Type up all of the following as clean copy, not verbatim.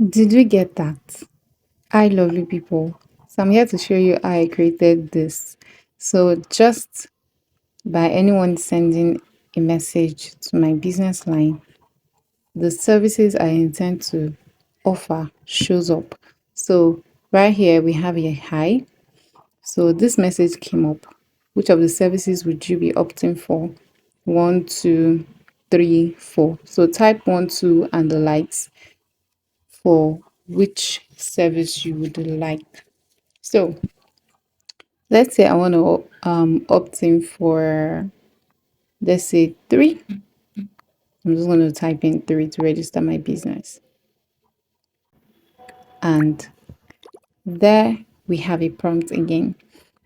Did we get that? Hi, lovely people. So I'm here to show you how I created this. So just by anyone sending a message to my business line, the services I intend to offer shows up. So right here we have a hi. So this message came up. Which of the services would you be opting for? One, two, three, four. So type one, two, and the likes for which service you would like. So let's say I want to opt in for, let's say, three. I'm just going to type in three to register my business. And there we have a prompt again.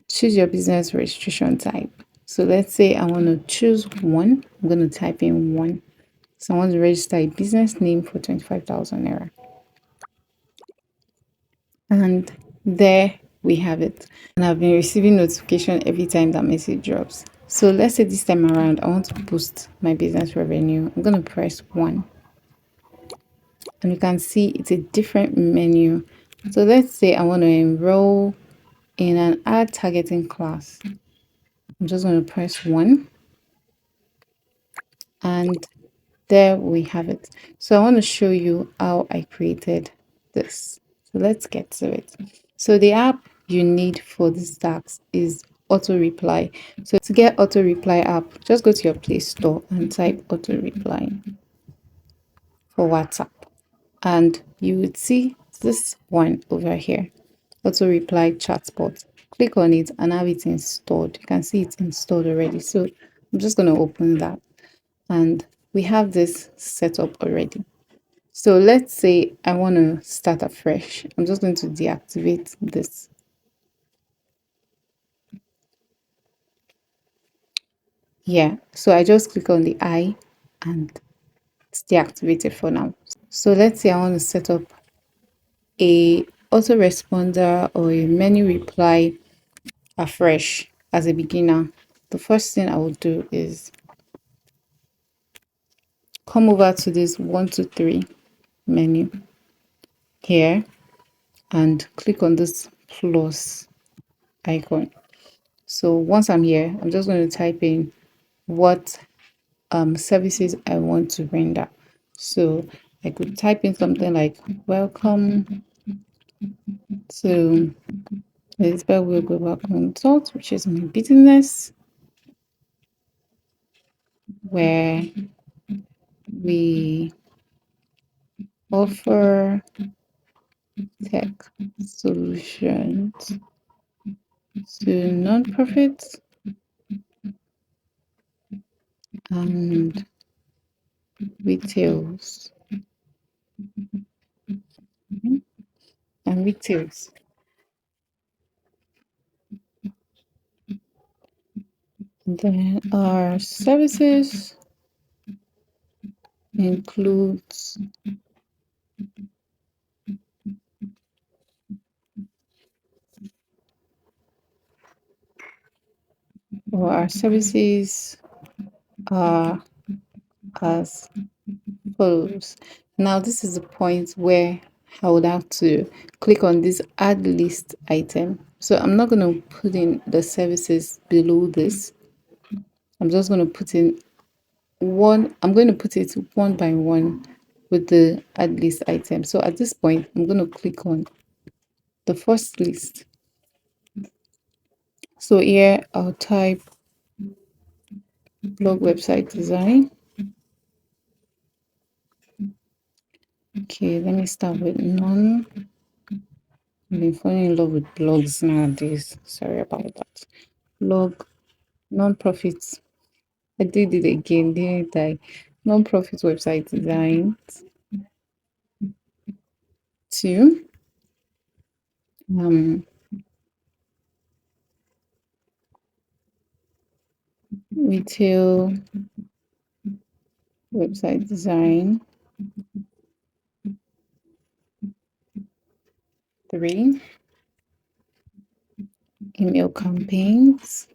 Choose your business registration type. So let's say I want to choose one. I'm going to type in one. So I want to register a business name for 25,000 naira. And there we have it. And I've been receiving notification every time that message drops. So let's say this time around, I want to boost my business revenue. I'm going to press one. And you can see it's a different menu. So let's say I want to enroll in an ad targeting class. I'm just going to press one. And there we have it. So I want to show you how I created this. So let's get to it. So the app you need for this task is auto reply. So to get auto reply app, just go to your Play Store and type auto reply for WhatsApp. And you would see this one over here, auto reply chatbot. Click on it and have it installed. You can see it's installed already. So I'm just going to open that. And we have this set up already. So let's say I want to start afresh. I'm just going to deactivate this. Yeah, so I just click on the eye and it's deactivated for now. So let's say I want to set up a autoresponder or a menu reply afresh as a beginner. The first thing I will do is come over to this 1, 2, 3 menu here and click on this plus icon. So once I'm here, I'm just going to type in what services I want to render. So I could type in something like welcome to Elizabeth Will Global Consult, which is my business, where we offer tech solutions to nonprofits and retails and retails. Then our services includes or our services are as follows. Now this is the point where I would have to click on this add list item. So I'm not going to put in the services below this. I'm just going to put in one. I'm going to put it one by one with the add list item. So at this point, I'm going to click on the first list. So here I'll type blog website design. Okay, let me start with none. I've been falling in love with blogs nowadays. Sorry about that. Blog, non-profits. I did it again, didn't I? Non-profit website design. Two, um, retail website design. Three, email campaigns.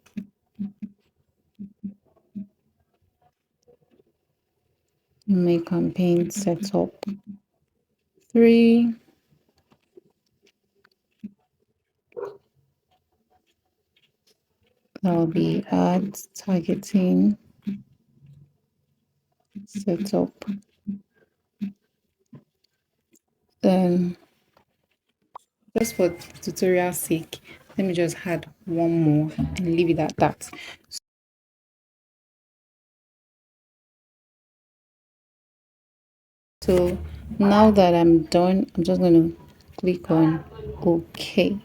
My campaign setup. 3, that will be ads targeting setup. Then just for tutorial sake, let me just add one more and leave it at that. So now that I'm done, I'm just going to click on OK.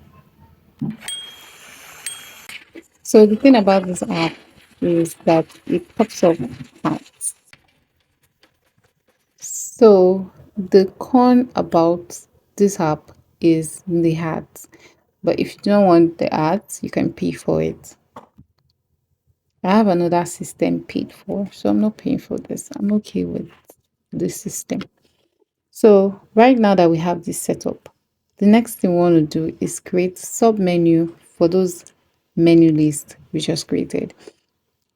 So the thing about this app is that it pops up ads. So the con about this app is the ads. But if you don't want the ads, you can pay for it. I have another system paid for, so I'm not paying for this. I'm okay with this system. So right now that we have this setup, the next thing we want to do is create sub menu for those menu lists we just created.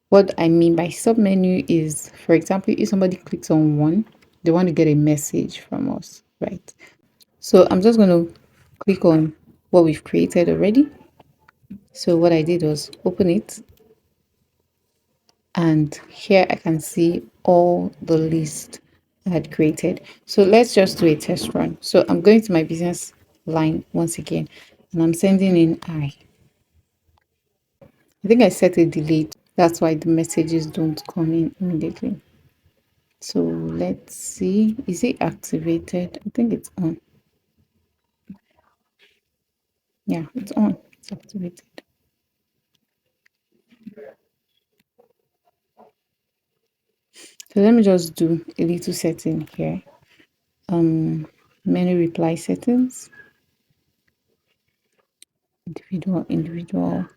What I mean by sub menu is, for example, if somebody clicks on one, they want to get a message from us, right? So I'm just going to click on what we've created already. So what I did was open it, and here I can see all the list I had created. So let's just do a test run. So I'm going to my business line once again, and I'm sending in I think I set a delay. That's why the messages don't come in immediately. So let's see, is it activated? I think it's on. Yeah, it's on. It's activated. So let me just do a little setting here. Menu reply settings, individual.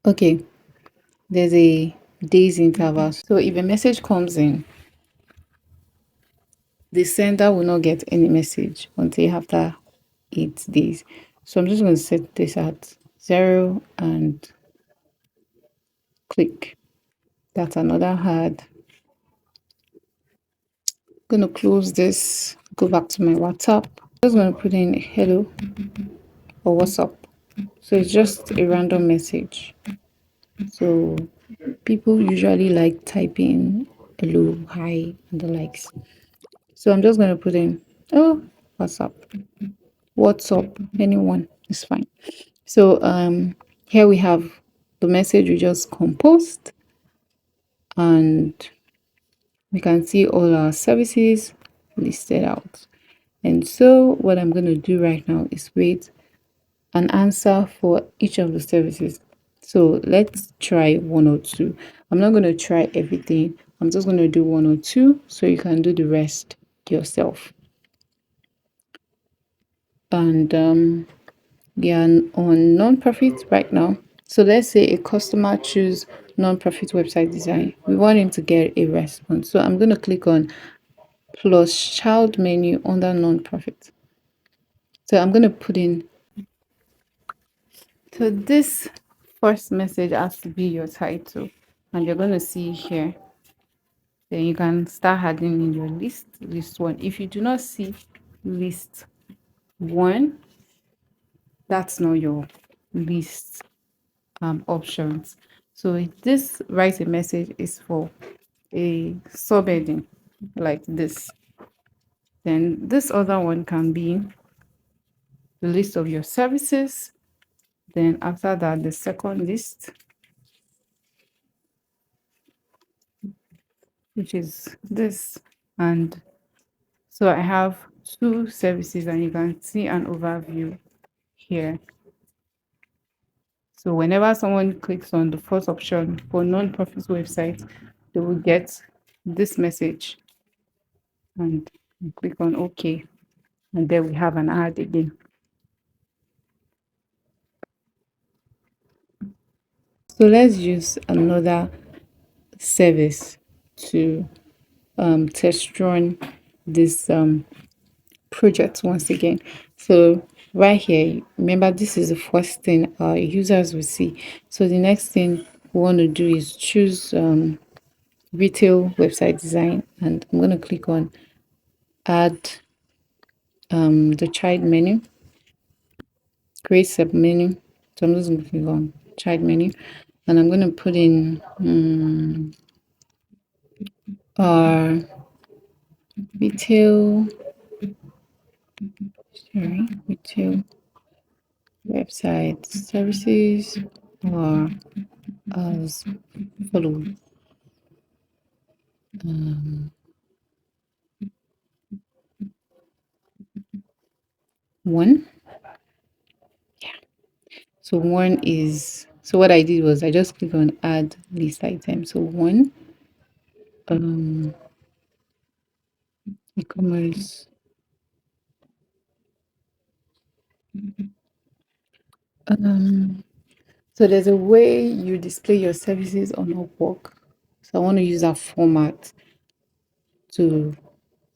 Okay, there's a days interval. So if a message comes in, the sender will not get any message until after 8 days. So I'm just going to set this at 0 and click. That's another ad. I'm going to close this, go back to my WhatsApp. I'm just going to put in hello or what's up. So it's just a random message. So people usually like typing hello, hi, and the likes. So I'm just going to put in, oh, what's up? What's up? Anyone is fine. So here we have the message we just composed, and we can see all our services listed out. And so what I'm going to do right now is create an answer for each of the services. So let's try one or two. I'm not going to try everything. I'm just going to do one or two so you can do the rest yourself. And we are on non-profit right now. So let's say a customer choose non-profit website design. We want him to get a response. So I'm going to click on plus child menu under non-profit. So I'm going to put in, so this first message has to be your title, and you're going to see here. Then you can start adding in your list one. If you do not see list one, that's not your list options. So this write a message is for a subheading like this. Then this other one can be the list of your services. Then after that, the second list, which is this. And so I have two services, and you can see an overview here. So whenever someone clicks on the first option for non-profit website, they will get this message and click on OK. And then we have an ad again. So let's use another service to test run this project once again. So right here, remember this is the first thing our users will see. So the next thing we want to do is choose retail website design, and I'm going to click on add the child menu, create sub menu. So I'm just going to click on child menu, and I'm going to put in our retail, retail website services, or as follows. One. So one is, so what I did was I just click on add list item. So one, um, e-commerce. Um, so there's a way you display your services on Upwork. So I want to use that format to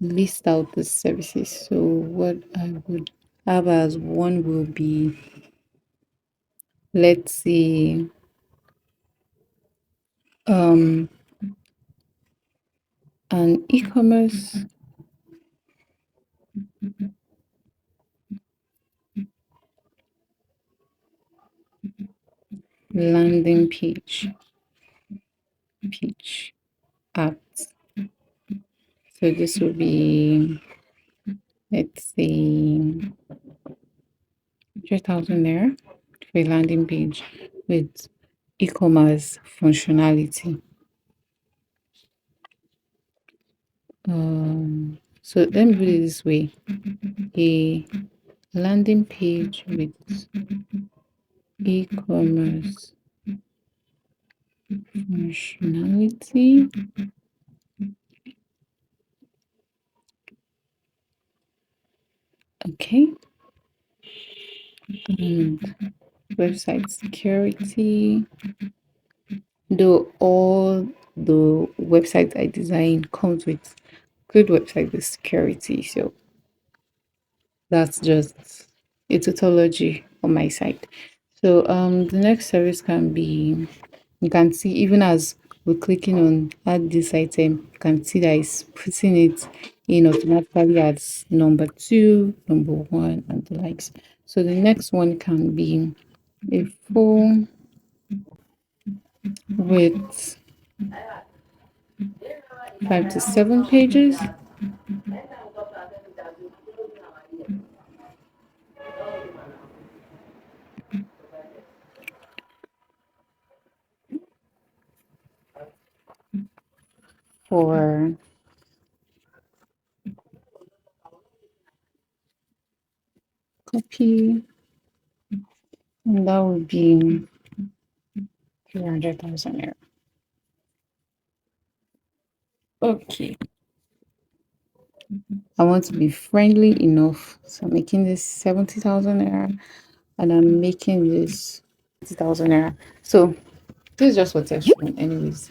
list out the services. So what I would have as one will be, let's see, um, an e-commerce landing page app. So this will be, let's see, 3,000 there for a landing page with e-commerce functionality. So let me put it this way: a landing page with e-commerce functionality. Okay, and website security. Though all the websites I design comes with good website with security, so that's just a tautology on my side. So the next service can be, you can see even as we're clicking on add this item, you can see that it's putting it in automatically as number two, number one, and the likes. So the next one can be a full with 5 to 7 pages. For copy, and that would be 300,000 error. Okay, I want to be friendly enough, so I'm making this 70,000 error, and I'm making this 50,000 error. So this is just for test run, anyways.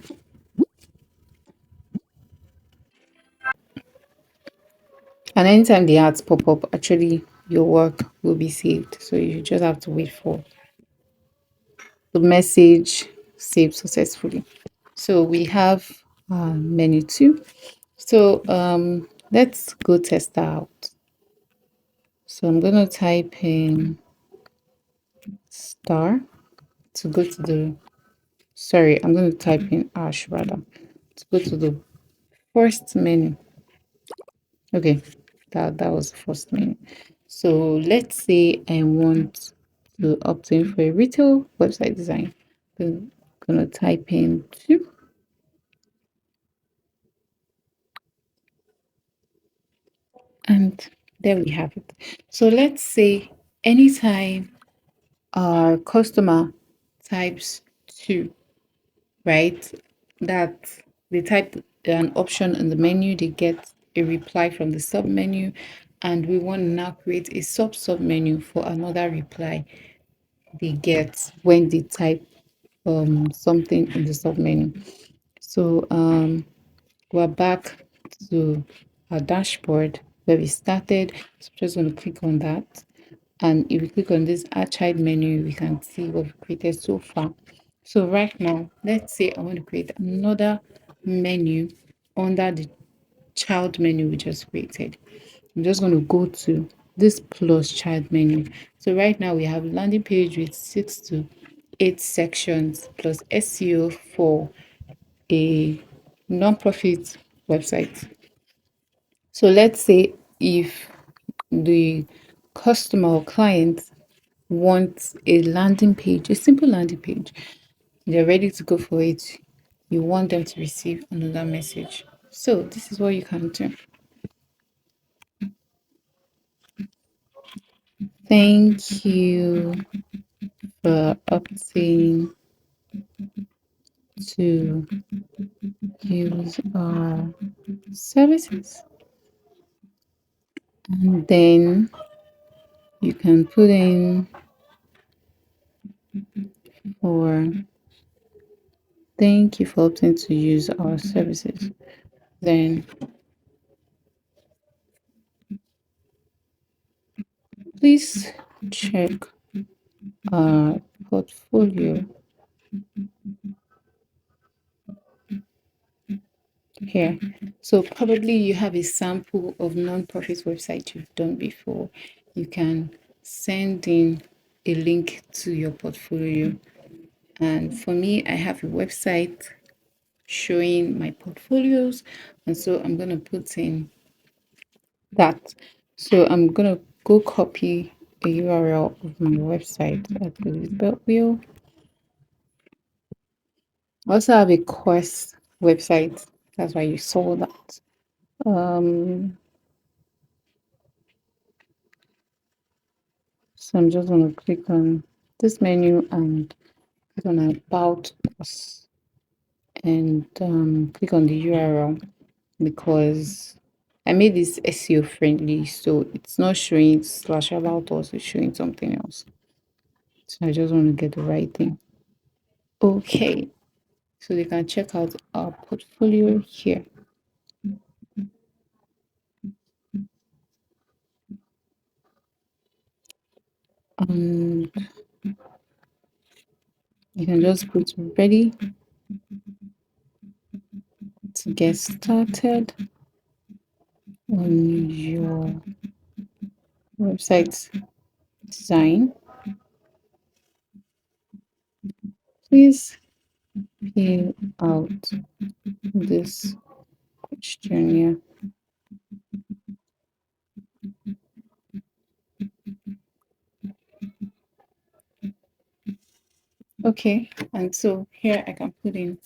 And anytime the ads pop up, actually your work will be saved. So you just have to wait for the message saved successfully. So we have menu two. So let's go test that out. So I'm gonna type in star to go to the, sorry, I'm gonna type in ash rather to go to the first menu. Okay, that was the first menu. So let's say I want to opt in for a retail website design. I'm gonna type in two, and there we have it. So let's say anytime our customer types two, right? That they type an option in the menu, they get a reply from the sub menu, and we want to now create a sub menu for another reply they get when they type something in the sub menu. So we're back to our dashboard where we started. So I'm just going to click on that. And if we click on this add child menu, we can see what we created so far. So right now, let's say I want to create another menu under the child menu we just created. I'm just going to go to this plus child menu. So right now we have landing page with 6 to 8 sections plus SEO for a non-profit website. So let's say if the customer or client wants a landing page, a simple landing page, they're ready to go for it. You want them to receive another message. So this is what you can do. Thank you for opting to use our services. And then you can put in for thank you for opting to use our services. Then please check our portfolio here. So probably you have a sample of non-profit website you've done before. You can send in a link to your portfolio. And for me, I have a website showing my portfolios. And so I'm going to put in that. So I'm going to go copy the URL of my website at Elizabeth Will. I also have a course website. That's why you saw that. Um, so I'm just going to click on this menu and click on About Us and click on the URL because I made this SEO friendly, so it's not showing slash about us, it's showing something else. So I just want to get the right thing. Okay, so they can check out our portfolio here. And you can just put ready to get started on your website design. Please fill out this questionnaire. Okay, and so here I can put in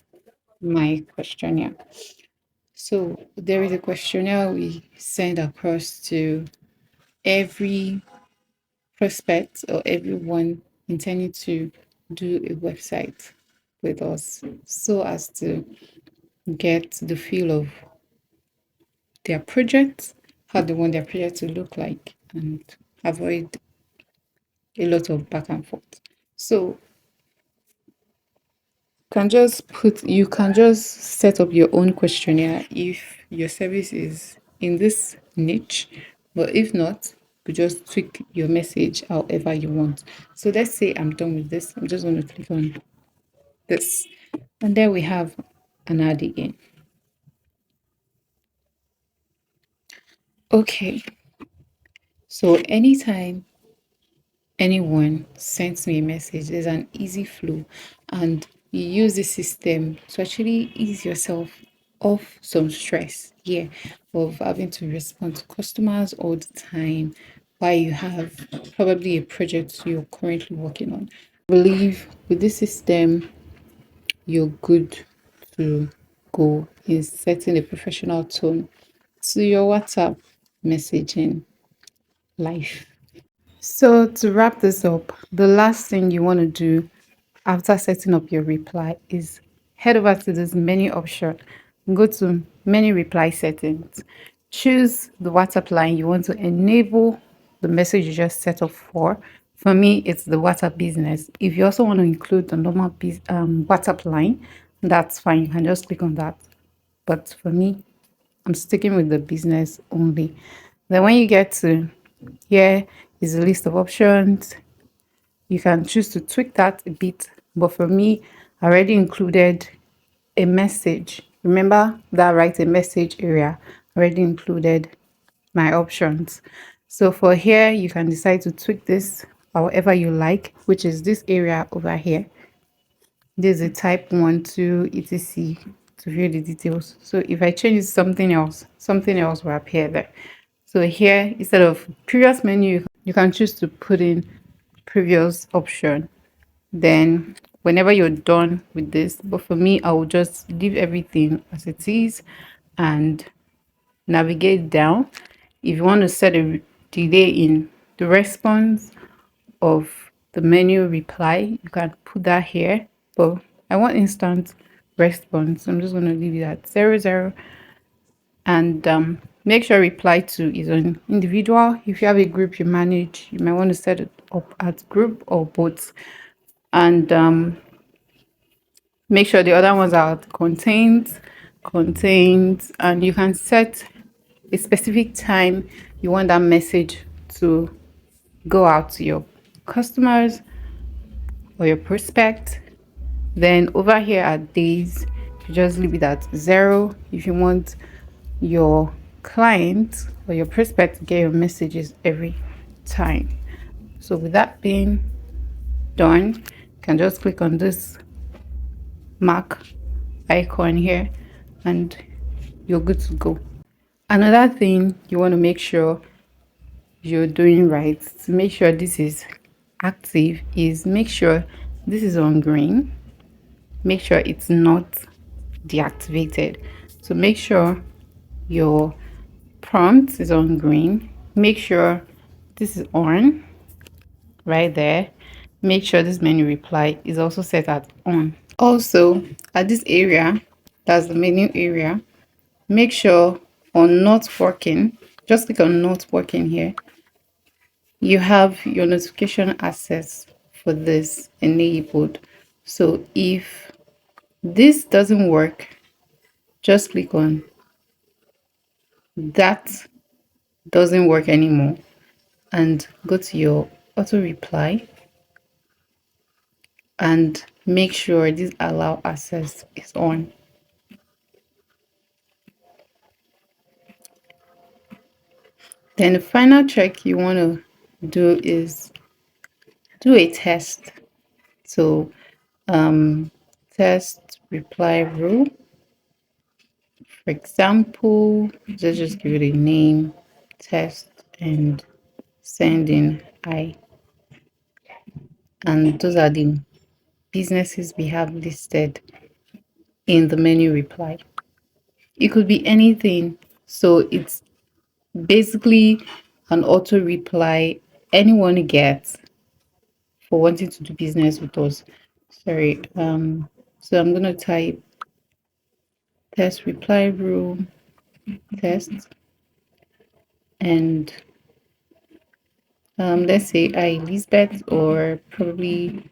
my questionnaire. So there is a questionnaire we send across to every prospect or everyone intending to do a website with us so as to get the feel of their project, how they want their project to look like, and avoid a lot of back and forth. So you can just set up your own questionnaire if your service is in this niche, but if not, you just tweak your message however you want. So let's say I'm done with this. I'm just going to click on this, and there we have an ad again. Okay, so anytime anyone sends me a message, there's an easy flow, and you use the system to actually ease yourself off some stress here of having to respond to customers all the time while you have probably a project you're currently working on. I believe with this system, you're good to go in setting a professional tone to your WhatsApp messaging life. So, to wrap this up, the last thing you want to do after setting up your reply is head over to this menu option, go to menu reply settings, choose the WhatsApp line you want to enable the message you just set up for. For me, it's the WhatsApp business. If you also want to include the normal WhatsApp line, that's fine. You can just click on that. But for me, I'm sticking with the business only. Then when you get to here is a list of options. You can choose to tweak that a bit. But for me, I already included a message Remember that write a message area already included my options. So for here, you can decide to tweak this however you like, which is this area over here. There's a type 1, 2, etc. to view the details. So if I change it to something else will appear there. So here, instead of previous menu, you can choose to put in previous option. Then whenever you're done with this, but for me, I will just leave everything as it is and navigate down. If you want to set a delay in the response of the menu reply, you can put that here. But I want instant response. I'm just going to leave it at 00. And make sure reply to is on individual. If you have a group you manage, you might want to set it up as group or both. And make sure the other ones are contains, and you can set a specific time you want that message to go out to your customers or your prospect. Then over here at days, you just leave it at 0 if you want your client or your prospect to get your messages every time. So with that being done, you can just click on this mark icon here and you're good to go. Another thing you want to make sure you're doing right to make sure this is active is make sure this is on green, make sure it's not deactivated. So make sure your prompt is on green, make sure this is on right there, make sure this menu reply is also set at on. Also at this area, that's the menu area, make sure on not working, just click on not working here, you have your notification access for this enabled. So if this doesn't work, just click on that doesn't work anymore and go to your auto reply and make sure this allow access is on. Then the final check you want to do is do a test. So test reply rule. For example, let's just give it a name, test, and send in I. And those are the businesses we have listed in the menu reply. It could be anything. So it's basically an auto reply anyone gets for wanting to do business with us. Sorry. So I'm gonna type test reply rule test and let's say I Lisbeth or probably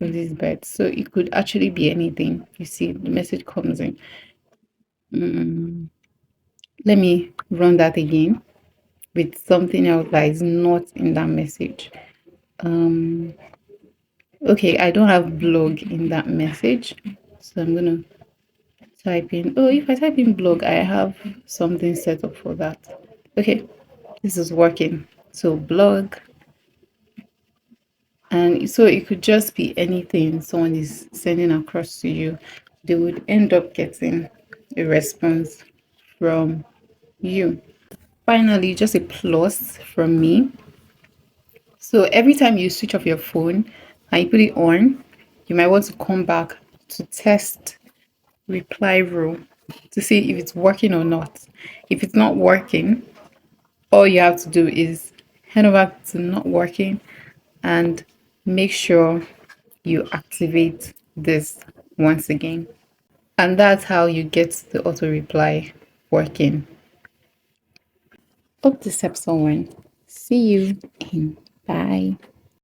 Elizabeth. So it could actually be anything. You see, the message comes in. Let me run that again with something else that is not in that message. Okay, I don't have blog in that message. So I'm gonna type in, oh, if I type in blog, I have something set up for that. Okay, this is working. So blog, and so it could just be anything someone is sending across to you. They would end up getting a response from you. Finally, just a plus from me. So every time you switch off your phone and you put it on, you might want to come back to test reply rule to see if it's working or not. If it's not working, all you have to do is head over to not working and make sure you activate this once again. And that's how you get the auto reply working. Hope this episode went. See you in bye.